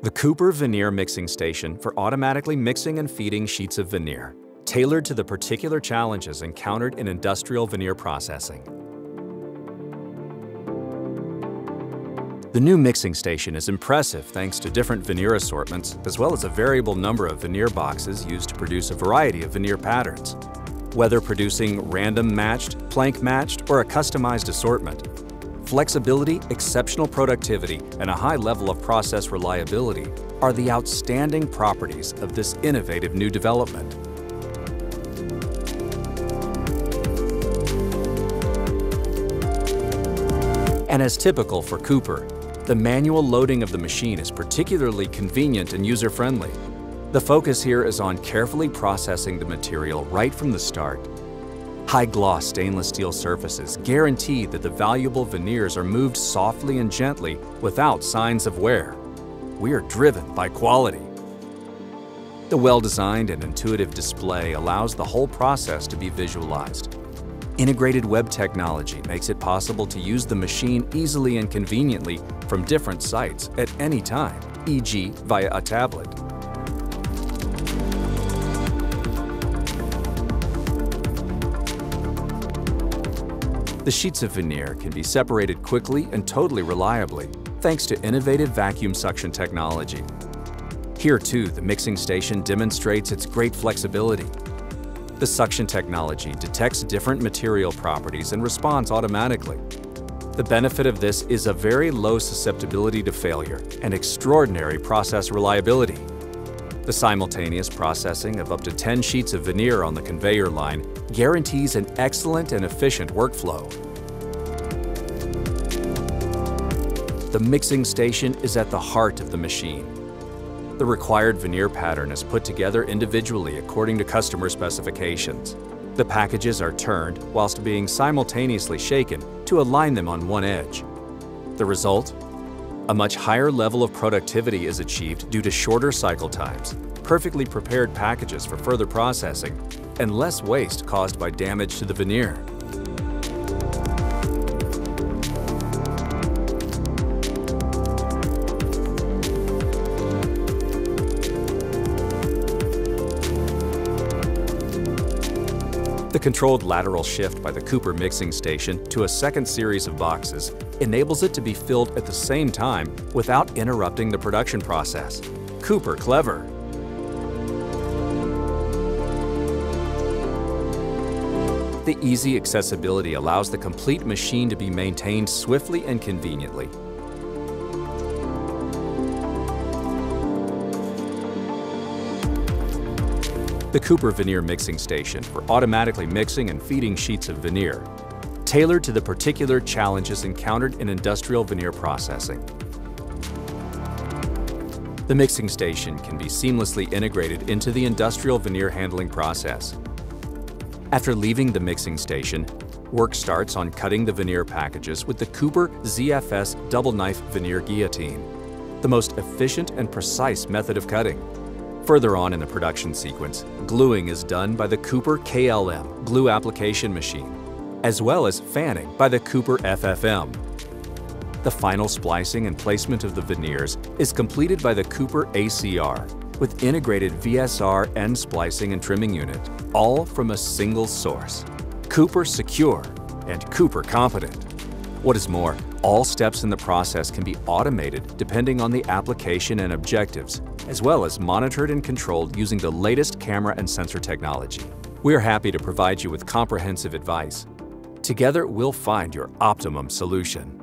The Kuper Veneer Mixing Station for automatically mixing and feeding sheets of veneer, tailored to the particular challenges encountered in industrial veneer processing. The new mixing station is impressive thanks to different veneer assortments as well as a variable number of veneer boxes used to produce a variety of veneer patterns. Whether producing random matched, plank matched, or a customized assortment, flexibility, exceptional productivity, and a high level of process reliability are the outstanding properties of this innovative new development. And as typical for Kuper, the manual loading of the machine is particularly convenient and user-friendly. The focus here is on carefully processing the material right from the start. High-gloss stainless steel surfaces guarantee that the valuable veneers are moved softly and gently without signs of wear. We are driven by quality. The well-designed and intuitive display allows the whole process to be visualized. Integrated web technology makes it possible to use the machine easily and conveniently from different sites at any time, e.g. via a tablet. The sheets of veneer can be separated quickly and totally reliably thanks to innovative vacuum suction technology. Here too, the mixing station demonstrates its great flexibility. The suction technology detects different material properties and responds automatically. The benefit of this is a very low susceptibility to failure and extraordinary process reliability. The simultaneous processing of up to 10 sheets of veneer on the conveyor line guarantees an excellent and efficient workflow. The mixing station is at the heart of the machine. The required veneer pattern is put together individually according to customer specifications. The packages are turned whilst being simultaneously shaken to align them on one edge. The result? A much higher level of productivity is achieved due to shorter cycle times, perfectly prepared packages for further processing, and less waste caused by damage to the veneer. The controlled lateral shift by the Kuper mixing station to a second series of boxes enables it to be filled at the same time without interrupting the production process. Kuper clever! The easy accessibility allows the complete machine to be maintained swiftly and conveniently. The Kuper Veneer Mixing Station for automatically mixing and feeding sheets of veneer, tailored to the particular challenges encountered in industrial veneer processing. The mixing station can be seamlessly integrated into the industrial veneer handling process. After leaving the mixing station, work starts on cutting the veneer packages with the Kuper ZFS double knife veneer guillotine, the most efficient and precise method of cutting. Further on in the production sequence, gluing is done by the Kuper KLM glue application machine, as well as fanning by the Kuper FFM. The final splicing and placement of the veneers is completed by the Kuper ACR with integrated VSR end splicing and trimming unit, all from a single source. Kuper secure and Kuper competent. What is more, all steps in the process can be automated depending on the application and objectives, as well as monitored and controlled using the latest camera and sensor technology. We're happy to provide you with comprehensive advice. Together, we'll find your optimum solution.